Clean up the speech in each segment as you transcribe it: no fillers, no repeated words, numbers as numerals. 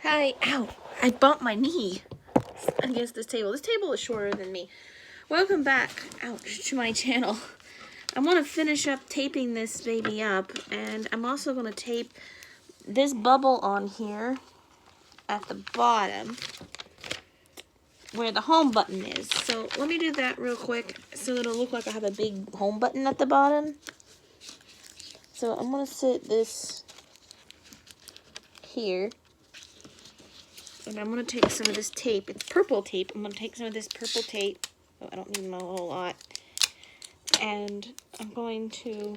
Hi, ow, I bumped my knee against this table. This table is shorter than me. Welcome back, ouch, to my channel. I want to finish up taping this baby up, and I'm also going to tape this bubble on here at the bottom where the home button is. So let me do that real quick so it'll look like I have a big home button at the bottom. So I'm going to sit this here. And I'm going to take some of this tape. It's purple tape. I'm going to take some of this purple tape. Oh, I don't need a whole lot. And I'm going to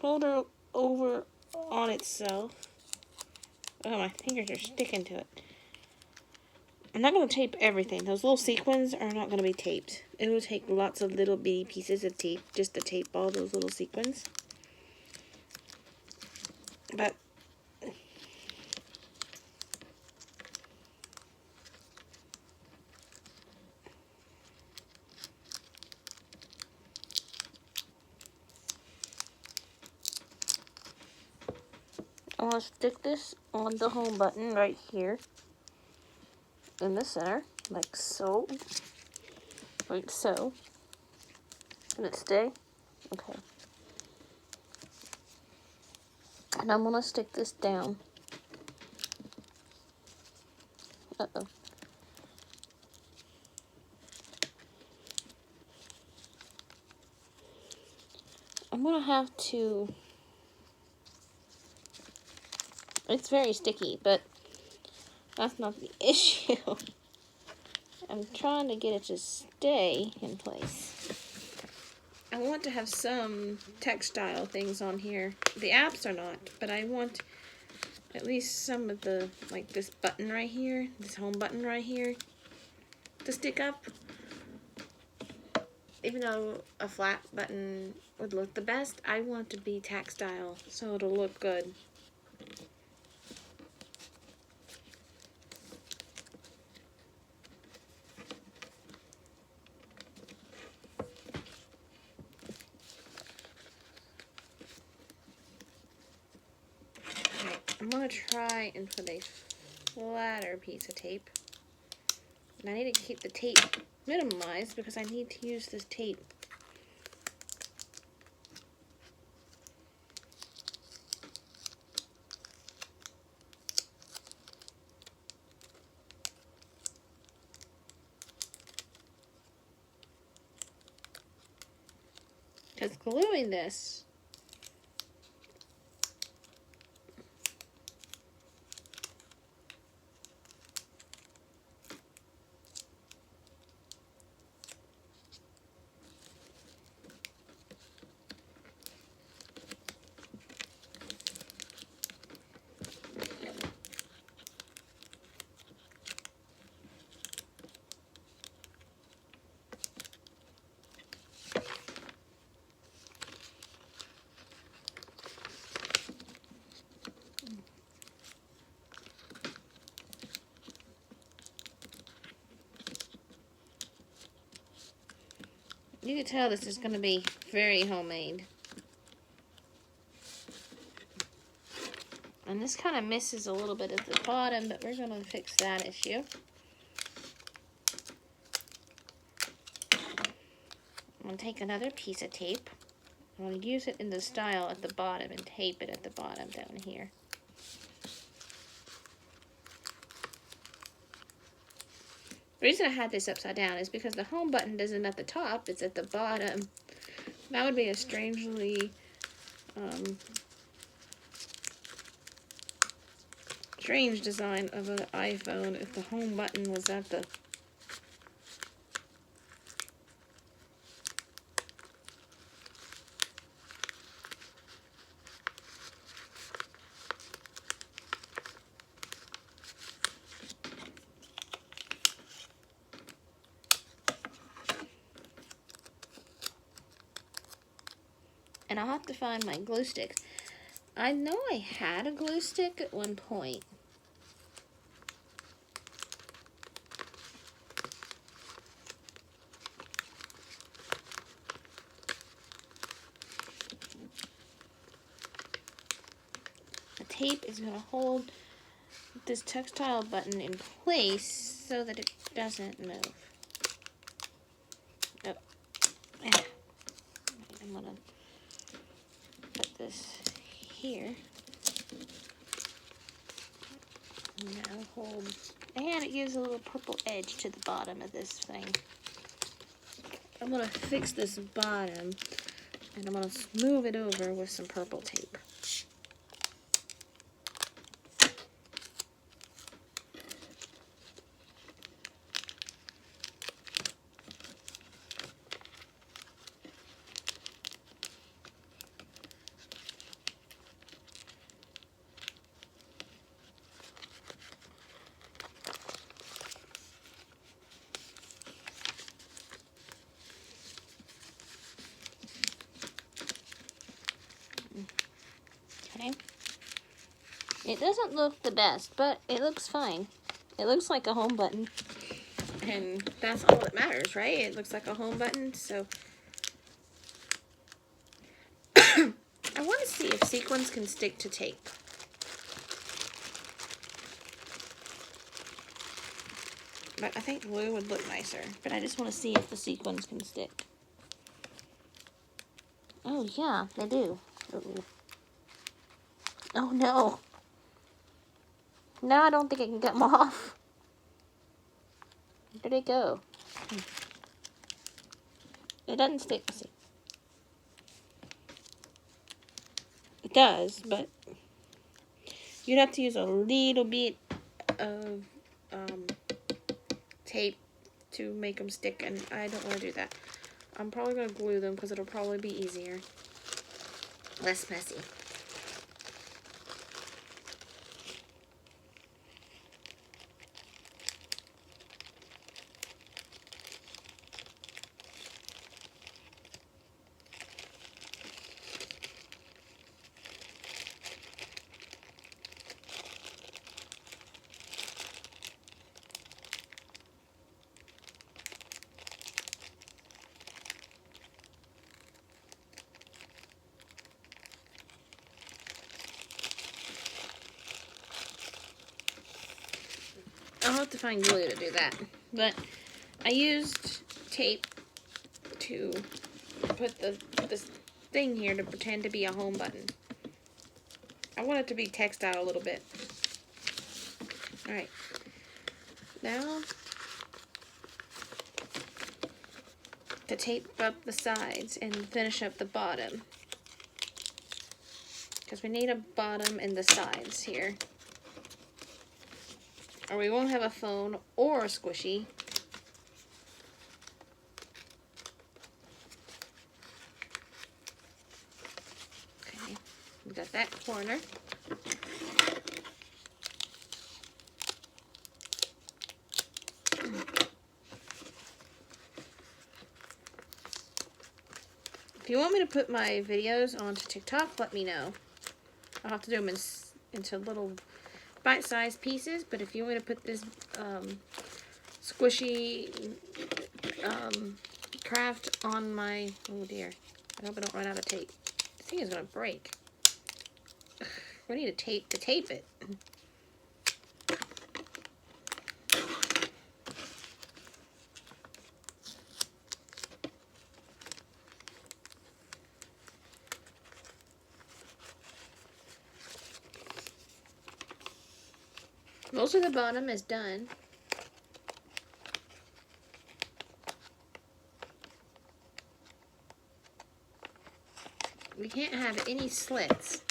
fold it over on itself. Oh, my fingers are sticking to it. I'm not going to tape everything. Those little sequins are not going to be taped. It will take lots of little bitty pieces of tape just to tape all those little sequins. But I want to stick this on the home button right here in the center, like so. Like so. Can it stay? Okay. And I'm going to stick this down. Uh-oh. I'm going to have to... It's very sticky, but that's not the issue. I'm trying to get it to stay in place. I want to have some textile things on here. The apps are not, but I want at least some of the, like this button right here, this home button right here, to stick up. Even though a flat button would look the best, I want it to be textile so it'll look good. I'm going to try and put a flatter piece of tape. And I need to keep the tape minimized because I need to use this tape. Because gluing this you can tell this is going to be very homemade. And this kind of misses a little bit at the bottom, but we're going to fix that issue. I'm going to take another piece of tape. I'm going to use it in the style at the bottom and tape it at the bottom down here. The reason I had this upside down is because the home button isn't at the top, it's at the bottom. That would be a strangely strange design of an iPhone if the home button was at the and I'll have to find my glue sticks. I know I had a glue stick at one point. tape is going to hold this textile button in place so that it doesn't move. Oh. I'm going to put this here. Now hold, and it gives a little purple edge to the bottom of this thing. I'm going to fix this bottom, and I'm going to smooth it over with some purple tape. Okay. It doesn't look the best, but it looks fine. It looks like a home button. And that's all that matters, right? It looks like a home button, so I want to see if sequins can stick to tape. But I think glue would look nicer. But I just want to see if the sequins can stick. Oh, yeah, they do. Uh-oh. Oh, no. Now I don't think I can get them off. Where did it go? It doesn't stick. See. It does, but you'd have to use a little bit of tape to make them stick, and I don't want to do that. I'm probably going to glue them because it'll probably be easier. Less messy. I'll have to find glue to do that. But I used tape to put this thing here to pretend to be a home button. I want it to be textile a little bit. Alright. Now, to tape up the sides and finish up the bottom. Because we need a bottom and the sides here. Or we won't have a phone or a squishy. Okay, we got that corner. If you want me to put my videos onto TikTok, let me know. I'll have to do them into little bite-sized pieces, but if you want me to put this squishy craft on my, oh dear, I hope I don't run out of tape. This thing is going to break. Ugh, we need a tape to tape it. Most of the bottom is done. We can't have any slits.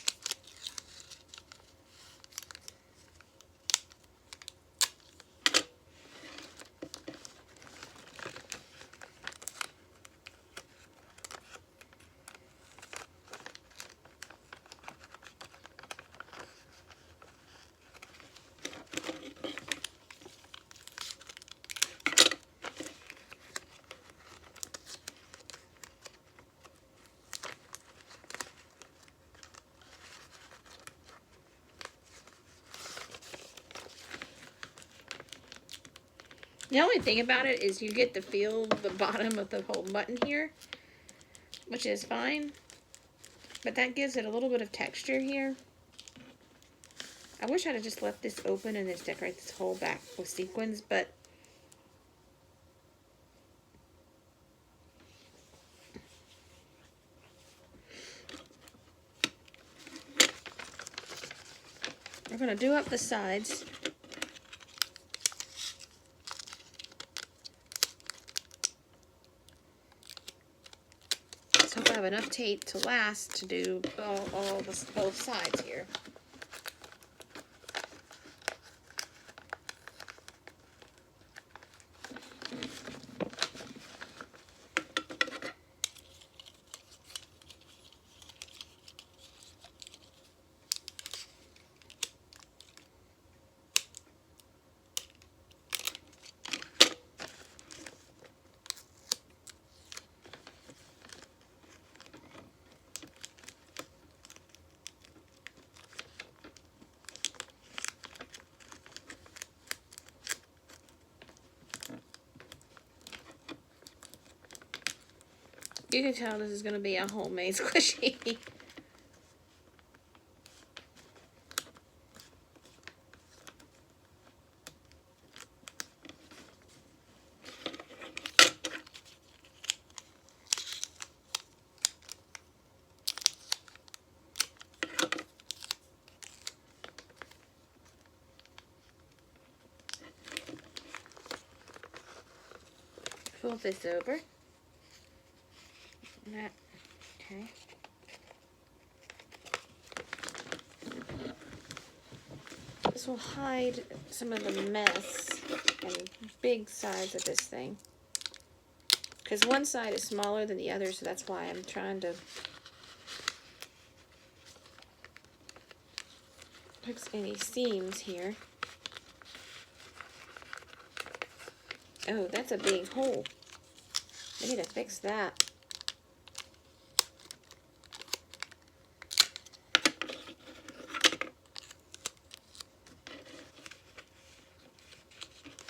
The only thing about it is you get to feel the bottom of the whole button here, which is fine, but that gives it a little bit of texture here. I wish I'd have just left this open and just decorate this whole back with sequins, but we're going to do up the sides. Let's hope I have enough tape to last to do both sides here. You can tell this is going to be a homemade squishy. Fold this over. That, okay. This will hide some of the mess and big sides of this thing. Because one side is smaller than the other, so that's why I'm trying to fix any seams here. Oh, that's a big hole. I need to fix that.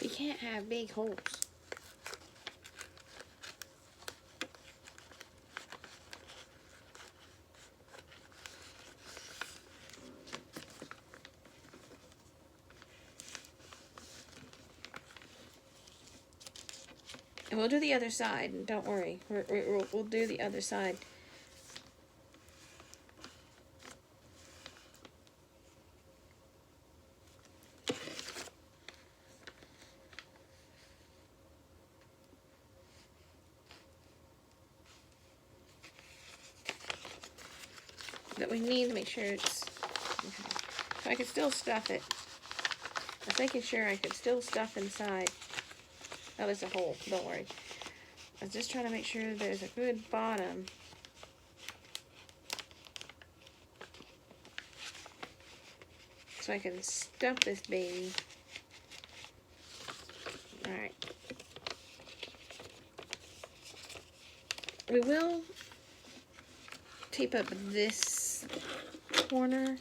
You can't have big holes. And we'll do the other side, and don't worry, we'll do the other side. But we need to make sure it's okay. So I can still stuff it. I was making sure I could still stuff inside. Oh, there's a hole. Don't worry. I was just trying to make sure there's a good bottom. So I can stuff this baby. Alright. We will tape up this corner.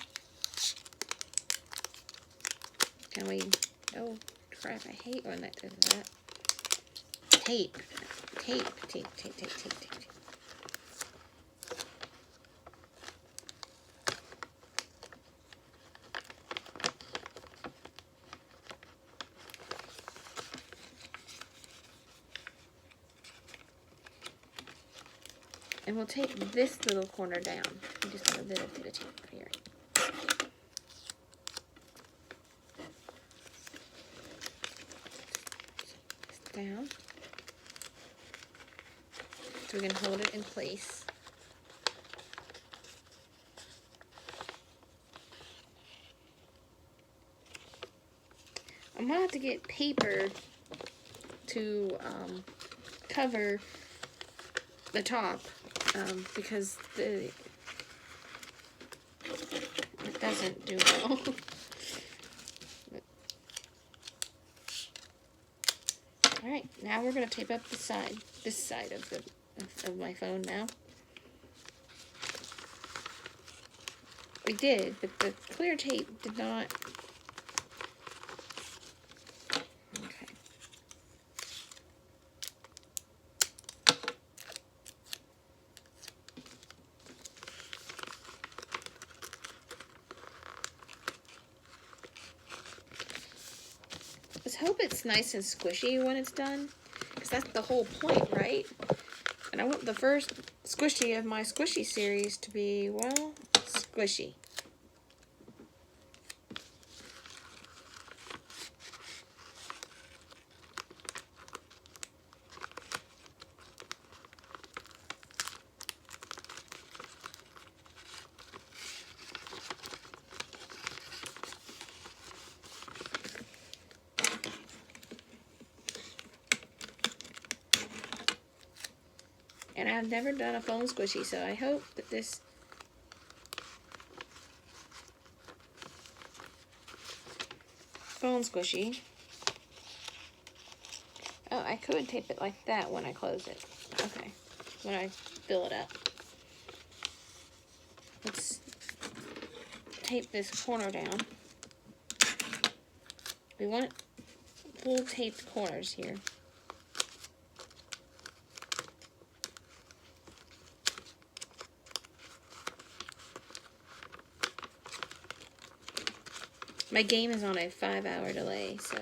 Can we? Oh, crap. I hate when that does that. Tape. Tape, tape, tape, tape, tape, tape. And we'll tape this little corner down. We just have a little bit of tape here. Down. So we can hold it in place. I'm going to have to get paper to cover the top because it doesn't do well. Alright, now we're going to tape up the side, this side of my phone now. We did, but the clear tape did not. Okay. hope it's nice and squishy when it's done, because that's the whole point, right? And I want the first squishy of my squishy series to be, well, squishy. And I've never done a phone squishy, so I hope that this phone squishy... Oh, I could tape it like that when I close it. Okay, when I fill it up. Let's tape this corner down. We want full taped corners here. My game is on a 5-hour delay, so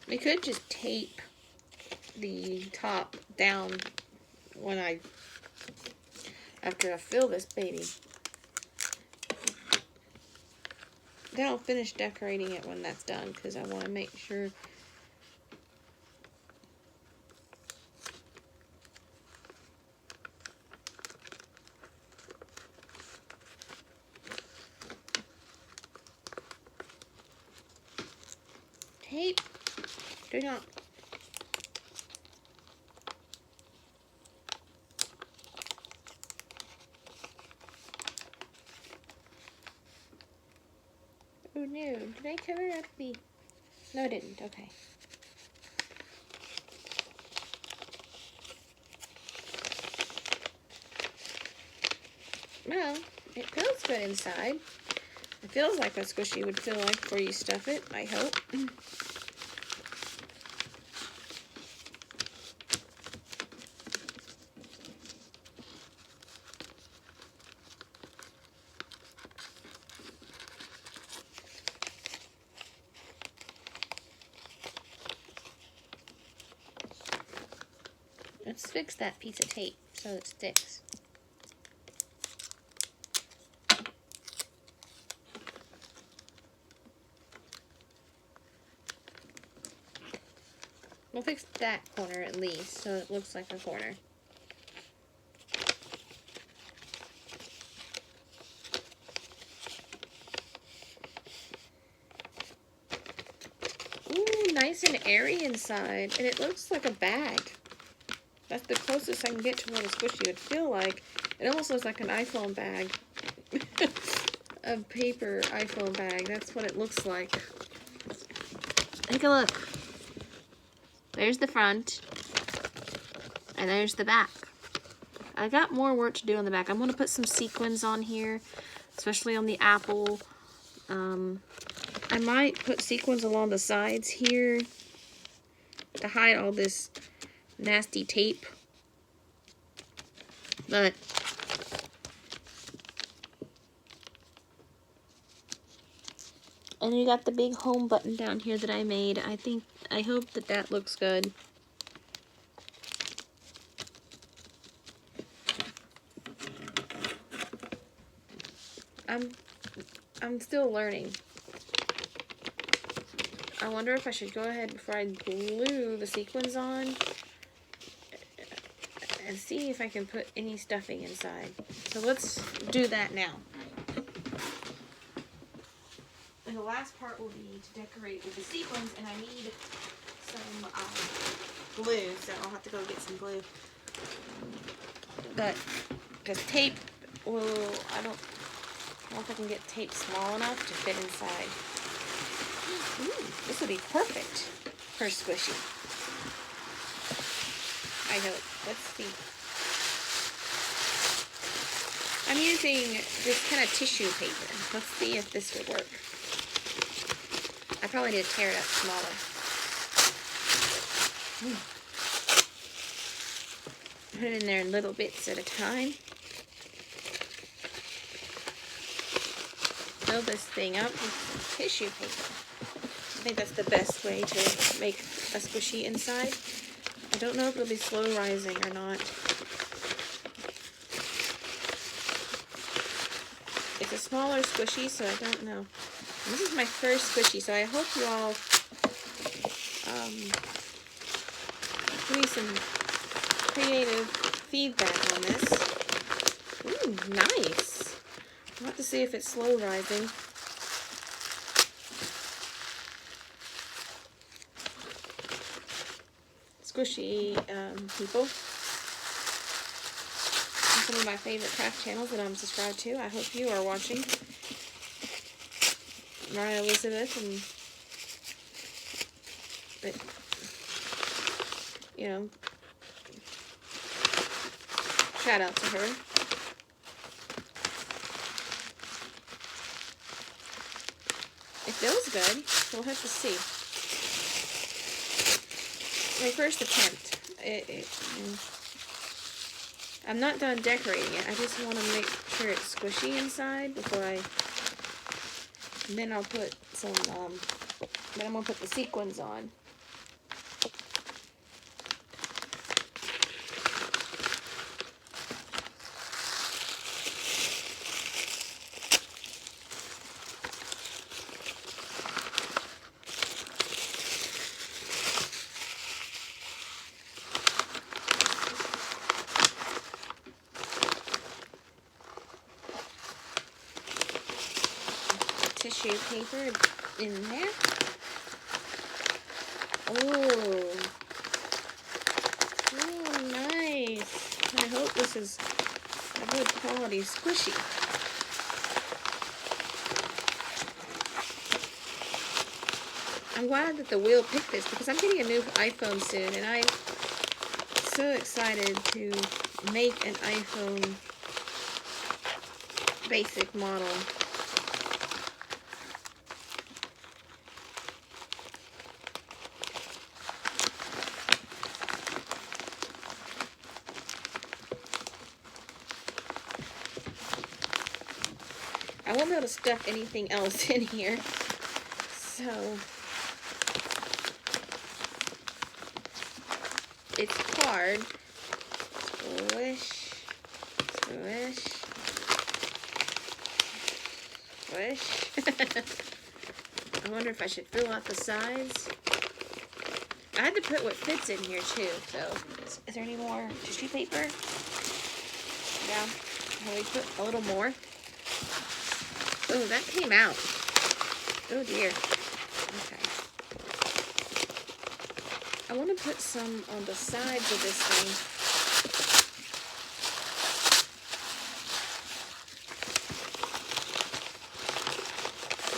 we could just tape the top down when after I fill this baby. Then I'll finish decorating it when that's done, because I want to make sure tape. Do not. Oh no, did I cover up the... No, I didn't. Okay. Well, it feels good inside. It feels like a squishy would feel like before you stuff it, I hope. Let's fix that piece of tape so it sticks. We'll fix that corner at least so it looks like a corner. Ooh, nice and airy inside, and it looks like a bag. That's the closest I can get to what a squishy would feel like. It almost looks like an iPhone bag. A paper iPhone bag. That's what it looks like. Take a look. There's the front. And there's the back. I got more work to do on the back. I'm going to put some sequins on here, especially on the apple. I might put sequins along the sides here to hide all this nasty tape, but and you got the big home button down here that I made. I hope that looks good. I'm still learning. I wonder if I should go ahead before I glue the sequins on and see if I can put any stuffing inside. So let's do that now. And the last part will be to decorate with the sequins, and I need some glue, so I'll have to go get some glue. But because tape will, I don't know if I can get tape small enough to fit inside. Ooh, this would be perfect for squishy. I hope. Let's see. I'm using this kind of tissue paper. Let's see if this would work. I probably need to tear it up smaller. Put it in there in little bits at a time. fill this thing up with tissue paper. I think that's the best way to make a squishy inside. I don't know if it'll be slow rising or not. It's a smaller squishy, so I don't know. And this is my first squishy, so I hope you all give me some creative feedback on this. Ooh, nice. I'll have to see if it's slow rising. Squishy people. Some of my favorite craft channels that I'm subscribed to. I hope you are watching. Mariah Elizabeth and, you know, shout out to her. It feels good. We'll have to see. My first attempt. I'm not done decorating it. I just want to make sure it's squishy inside before and then I'll put some, then I'm going to put the sequins on. Tissue paper in there. Oh, nice. I hope this is a good quality squishy. I'm glad that the wheel picked this because I'm getting a new iPhone soon and I'm so excited to make an iPhone basic model. I won't be able to stuff anything else in here, so it's hard. Squish, squish, squish. I wonder if I should fill out the sides. I had to put what fits in here too, so is there any more tissue paper? Yeah, can we put a little more? Oh, that came out. Oh dear. Okay. I want to put some on the sides of this thing.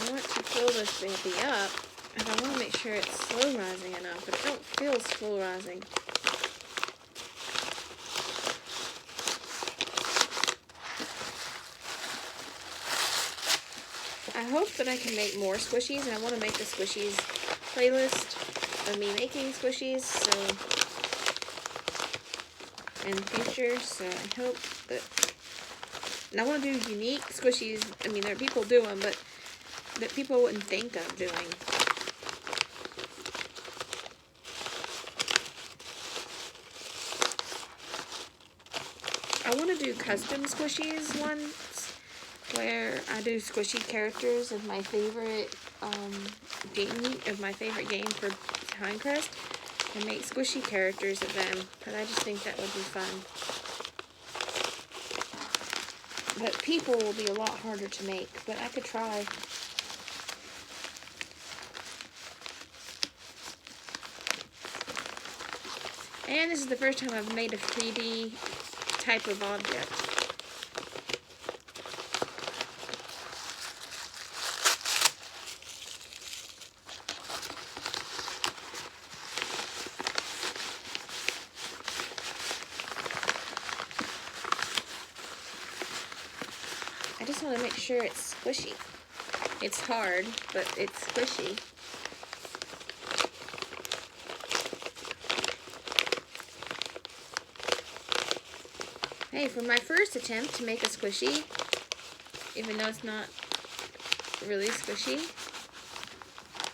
I want to fill this baby up, and I want to make sure it's slow rising enough, but it don't feel slow rising. I hope that I can make more squishies, and I want to make a squishies playlist of me making squishies, so in the future, so I hope that, and I want to do unique squishies. I mean, there are people do them, but that people wouldn't think of doing. I want to do custom squishies once, where I do squishy characters of my favorite game for Pinecrest, and make squishy characters of them, because I just think that would be fun. But people will be a lot harder to make, but I could try. And this is the first time I've made a 3D type of object. I just want to make sure it's squishy. It's hard, but it's squishy. Hey, for my first attempt to make a squishy, even though it's not really squishy.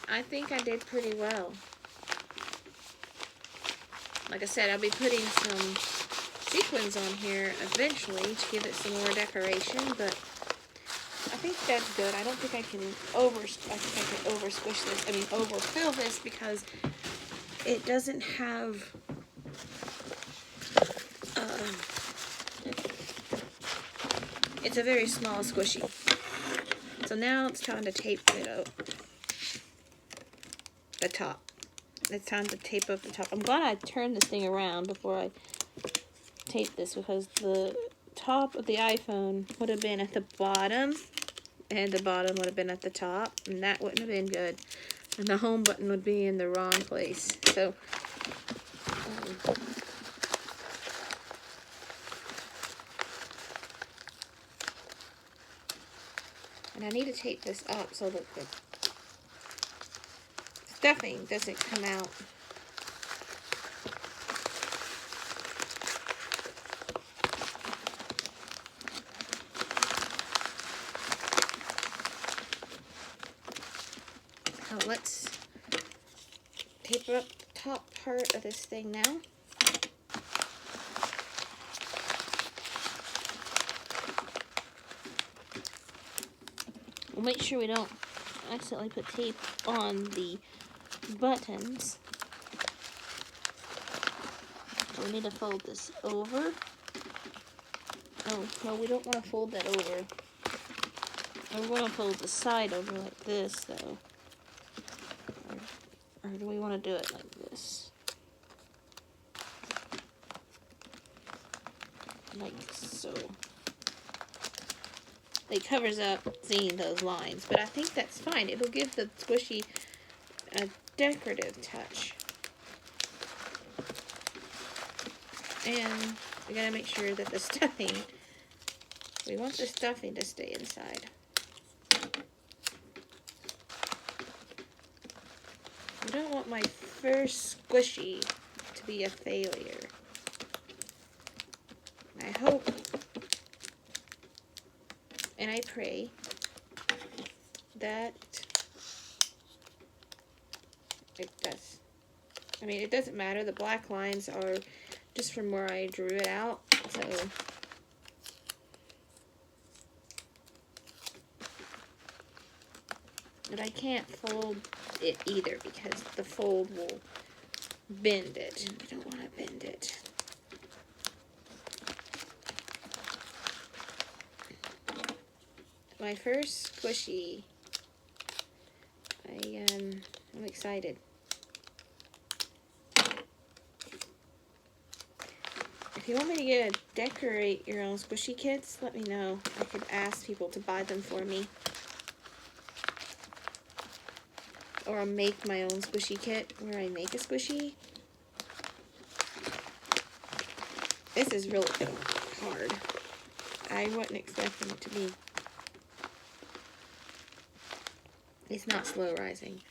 I think I did pretty well. Like I said, I'll be putting some sequins on here eventually to give it some more decoration, but I think that's good. I don't think I can over squish this. I mean, overfill this because it doesn't have it's a very small squishy. So now it's time to tape it up. The top. It's time to tape up the top. I'm glad I turned this thing around before I tape this because the top of the iPhone would have been at the bottom and the bottom would have been at the top, and that wouldn't have been good. And the home button would be in the wrong place. So and I need to tape this up so that the stuffing doesn't come out. So let's tape up the top part of this thing now. We'll make sure we don't accidentally put tape on the buttons. So we need to fold this over. Oh, no, we don't want to fold that over. We're going to fold the side over like this, though. Or do we want to do it like this? Like so. It covers up seeing those lines, but I think that's fine. It'll give the squishy a decorative touch. And we gotta make sure that the stuffing, we want the stuffing to stay inside. I don't want my first squishy to be a failure. I hope and I pray that it does. I mean, it doesn't matter. The black lines are just from where I drew it out. So but I can't fold it either because the fold will bend it. I don't want to bend it. My first squishy. I'm excited. If you want me to decorate your own squishy kits, let me know. I could ask people to buy them for me. Or I'll make my own squishy kit where I make a squishy. This is really hard. I wasn't expecting it to be. It's not slow rising.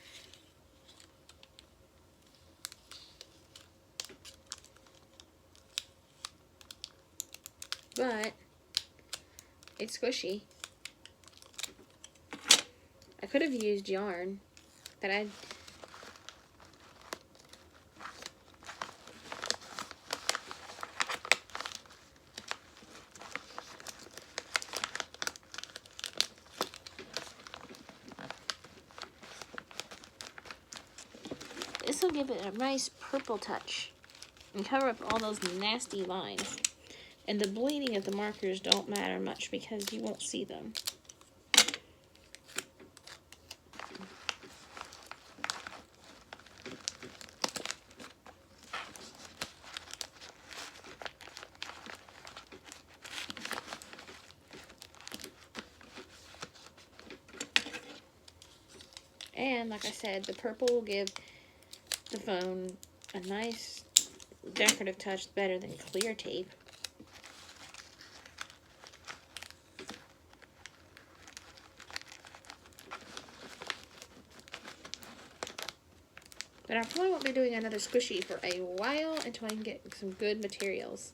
But it's squishy. I could have used yarn, but this will give it a nice purple touch and cover up all those nasty lines. And the bleeding of the markers don't matter much because you won't see them. And like I said, the purple will give the phone a nice decorative touch better than clear tape. But I probably won't be doing another squishy for a while until I can get some good materials.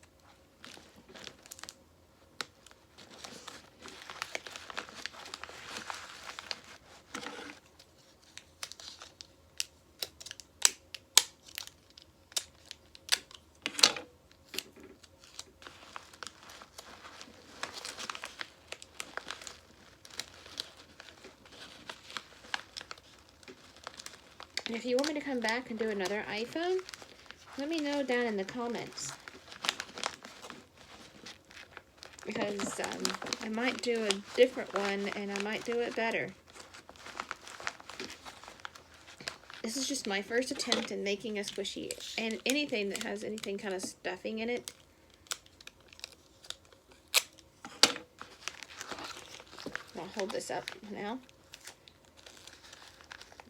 And if you want me to come back and do another iPhone, let me know down in the comments. Because I might do a different one and I might do it better. This is just my first attempt in making a squishy, and anything that has anything kind of stuffing in it. I'll hold this up now.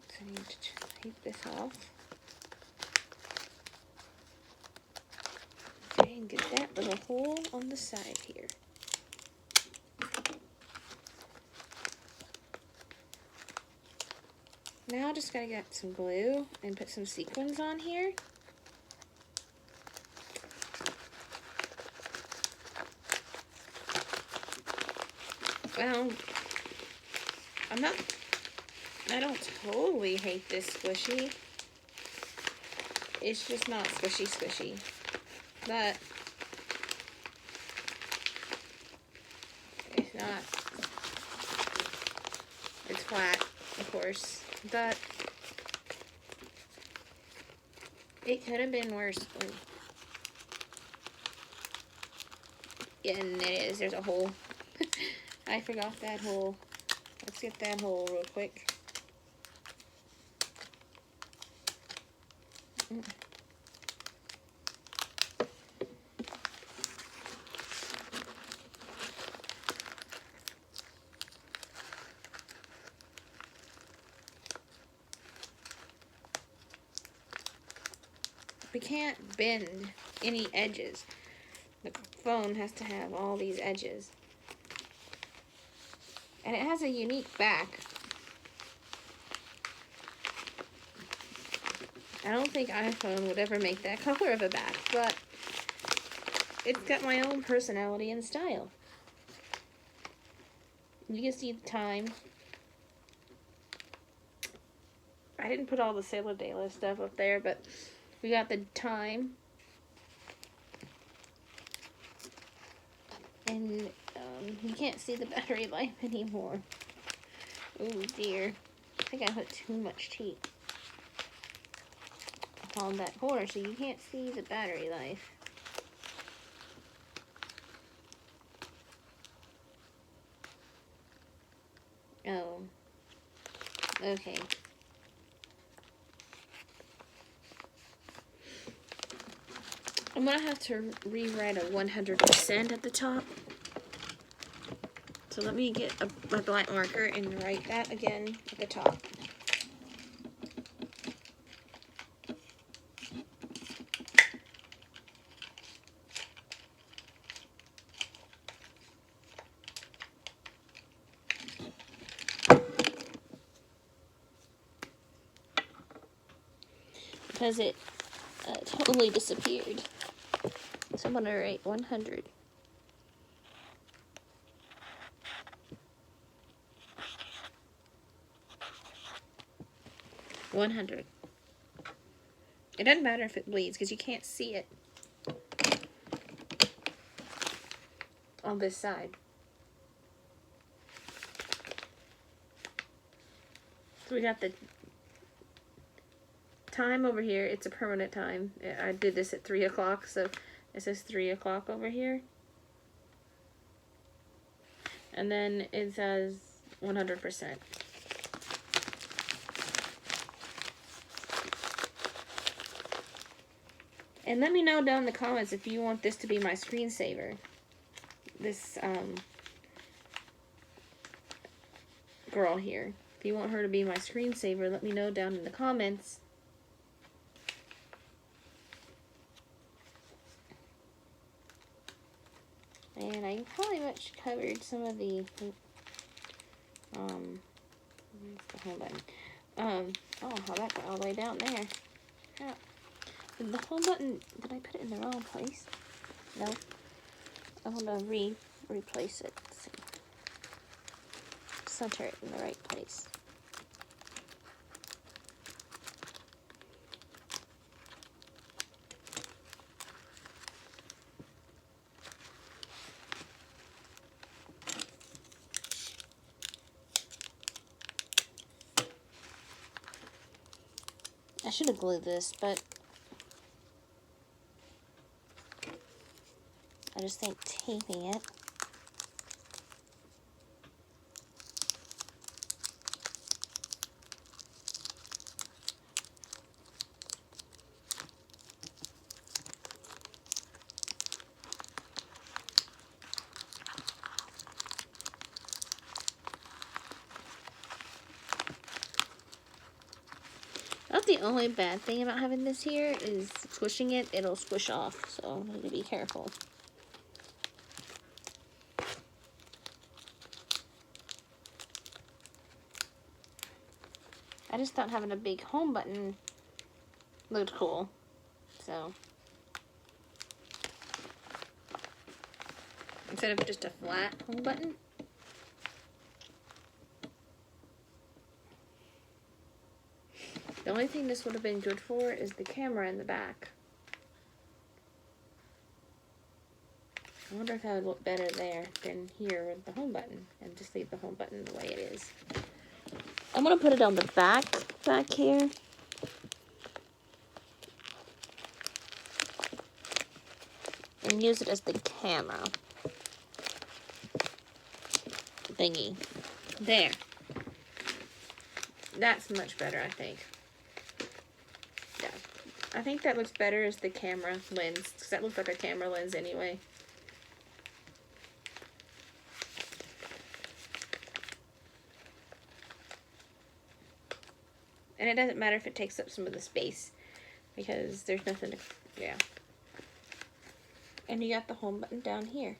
So I need to take this off. Okay, and get that little hole on the side here. Now I just gotta get some glue and put some sequins on here. Well, I don't totally hate this squishy. It's just not squishy. But it's not. It's flat, of course. But it could have been worse. And it is. There's a hole. I forgot that hole. Let's get that hole real quick. We can't bend any edges. The phone has to have all these edges. And it has a unique back. I don't think iPhone would ever make that color of a back, but it's got my own personality and style. You can see the time. I didn't put all the Sailor Dayla stuff up there, but we got the time. And you can't see the battery life anymore. Oh dear. I think I put too much tape on that corner so you can't see the battery life. Oh. Okay. I'm gonna have to rewrite a 100% at the top. So let me get my black marker and write that again at the top. Because it totally disappeared. So I'm gonna write 100. $100. It doesn't matter if it bleeds because you can't see it on this side. So we got the time over here. It's a permanent time. I did this at 3 o'clock, so it says 3 o'clock over here. And then it says 100%. And let me know down in the comments if you want this to be my screensaver. This girl here. If you want her to be my screensaver, let me know down in the comments. And I probably much covered some of the where's the home button? Oh, how that got all the way down there. Yeah. The home button, did I put it in the wrong place? No. I want to replace it. Let's see. Center it in the right place. I should have glued this, but I just think taping it. That's the only bad thing about having this here is squishing it, it'll squish off, so I need to be careful. I just thought having a big home button looked cool, so instead of just a flat home button. The only thing this would have been good for is the camera in the back. I wonder if that would look better there than here with the home button, and just leave the home button the way it is. I'm going to put it on the back here. And use it as the camera thingy. There. That's much better, I think. Yeah. I think that looks better as the camera lens, because that looks like a camera lens anyway. And it doesn't matter if it takes up some of the space, because there's nothing to, yeah. And you got the home button down here.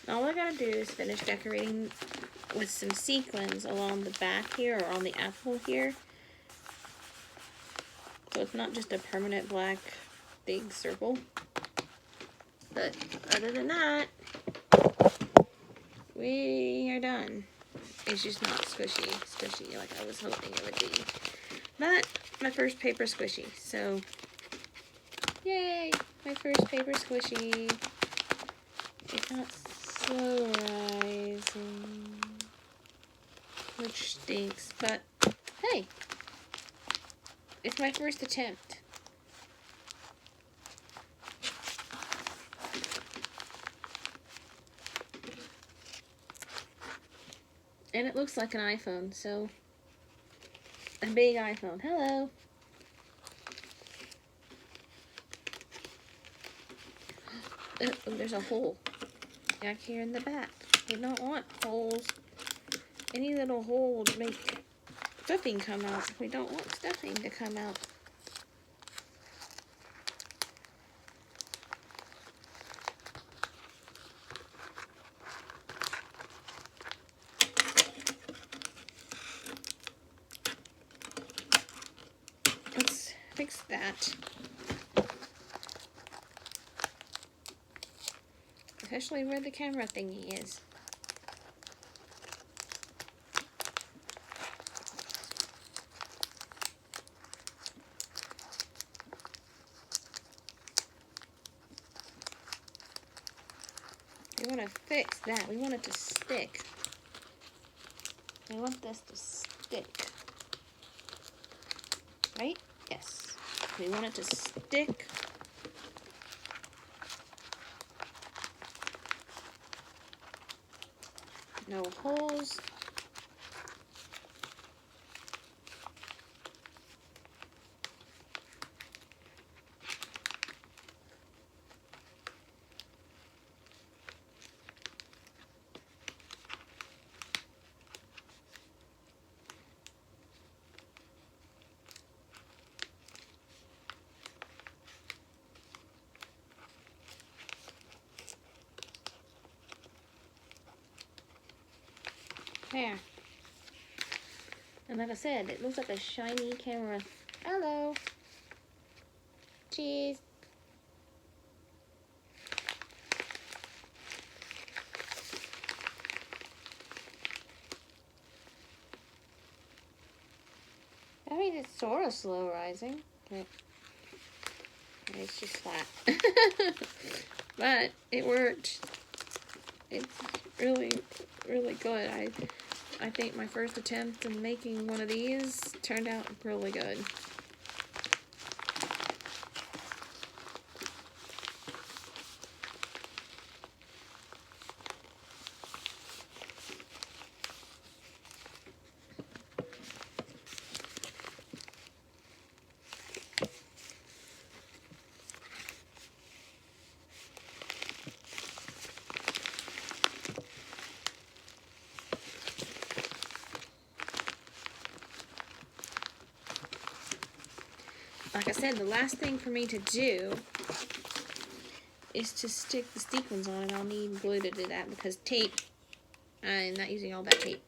All I gotta do is finish decorating with some sequins along the back here, or on the apple here. So it's not just a permanent black big circle. But other than that, we are done. It's just not squishy like I was hoping it would be. But my first paper squishy, so yay! My first paper squishy. It's not slow rising, which stinks, but hey, it's my first attempt. And it looks like an iPhone, so a big iPhone. Hello. Oh, there's a hole back here in the back. We don't want holes. Any little hole would make stuffing come out. We don't want stuffing to come out. Let's fix that. Especially where the camera thingy is. We want to fix that. We want it to stick. We want this to stick. Right? Yes. We want it to stick. No holes. There. And like I said, it looks like a shiny camera. Hello. Cheese. I mean, it's sort of slow rising. But It's just flat. But it worked. It's really, really good. I think my first attempt in making one of these turned out really good. Like I said, the last thing for me to do is to stick the sequins on, and I'll need glue to do that because tape, I'm not using all that tape.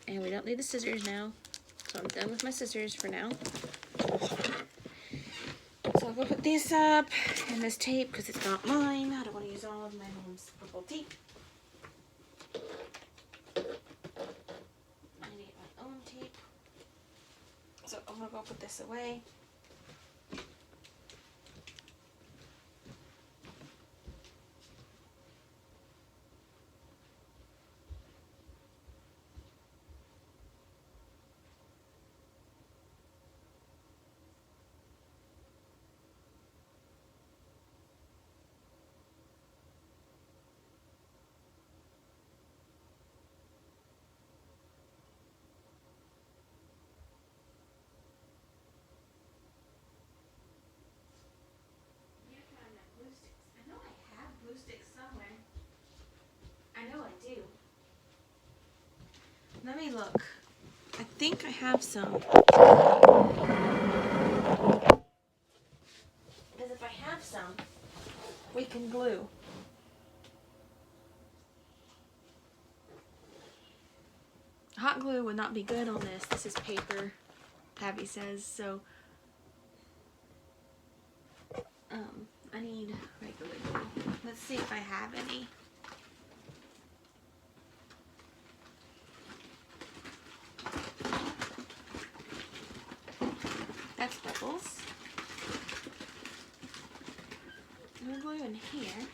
And we don't need the scissors now, so I'm done with my scissors for now. So I'll go put this up and this tape because it's not mine. I don't want to use all of my mom's purple tape. I need my own tape. So I'm going to go put this away. Let me look. I think I have some. Because if I have some, we can glue. Hot glue would not be good on this. This is paper, Tabby says, so I need regular glue. Let's see if I have any. That's bubbles. No glue in here.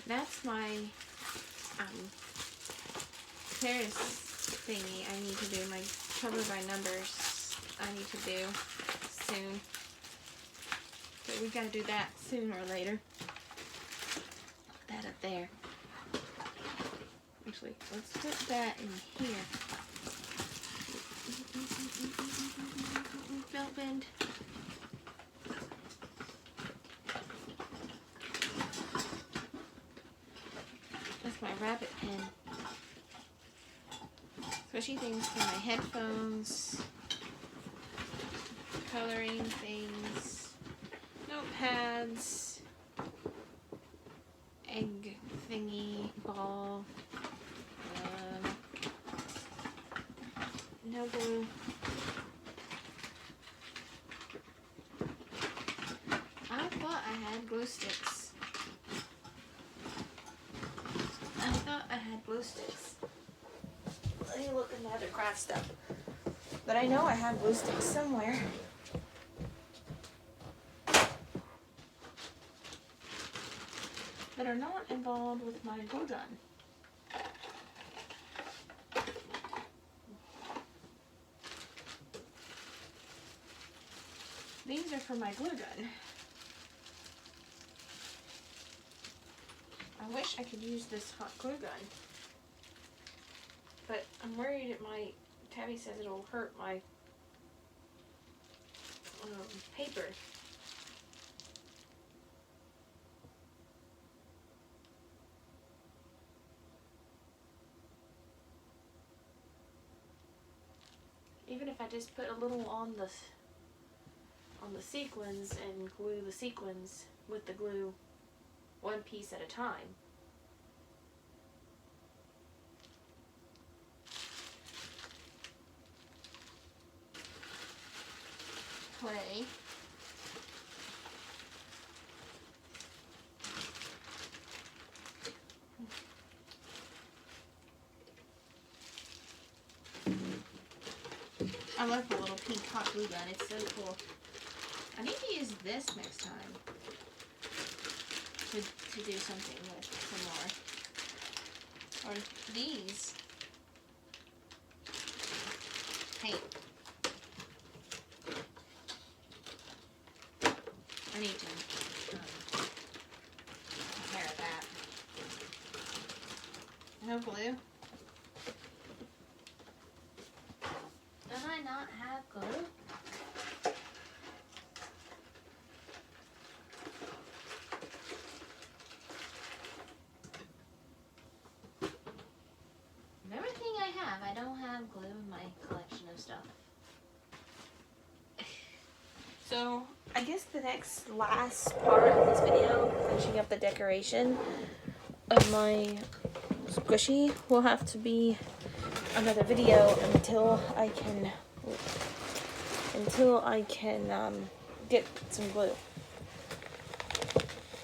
That's my Paris thingy I need to do, my color by numbers I need to do soon. But we gotta do that sooner or later. Put that up there. Actually, let's put that in here. Belt bend. That's my rabbit pen. Squishy things for my headphones. Coloring things. Notepads. Egg thingy. Ball. No glue. I thought I had glue sticks. Let me look in the other craft stuff. But I know I have glue sticks somewhere. That are not involved with my glue gun. These are for my glue gun. I wish I could use this hot glue gun. But I'm worried it might, Tabby says it'll hurt my paper. Even if I just put a little on the sequins and glue the sequins with the glue one piece at a time. Clay. I love the little pink hot glue gun. It's so cool. I need to use this next time to do something with some more. Or these. Paint. I need to compare that. No glue. Does I not have glue? Everything I have, I don't have glue in my collection of stuff. So, I guess the last part of this video, finishing up the decoration of my squishy, will have to be another video until I can get some glue.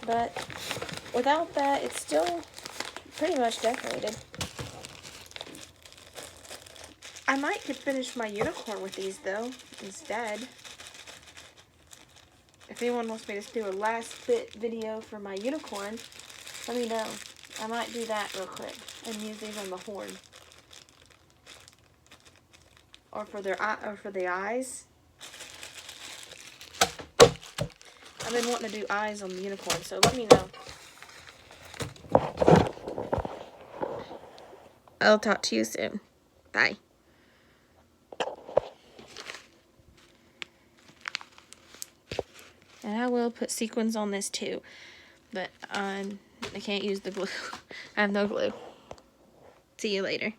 But without that, it's still pretty much decorated. I might could finish my unicorn with these though instead. If anyone wants me to do a last bit video for my unicorn, let me know. I might do that real quick and use these on the horn. Or for the eyes. I've been wanting to do eyes on the unicorn, so let me know. I'll talk to you soon. Bye. And I will put sequins on this too, but I can't use the glue. I have no glue. See you later.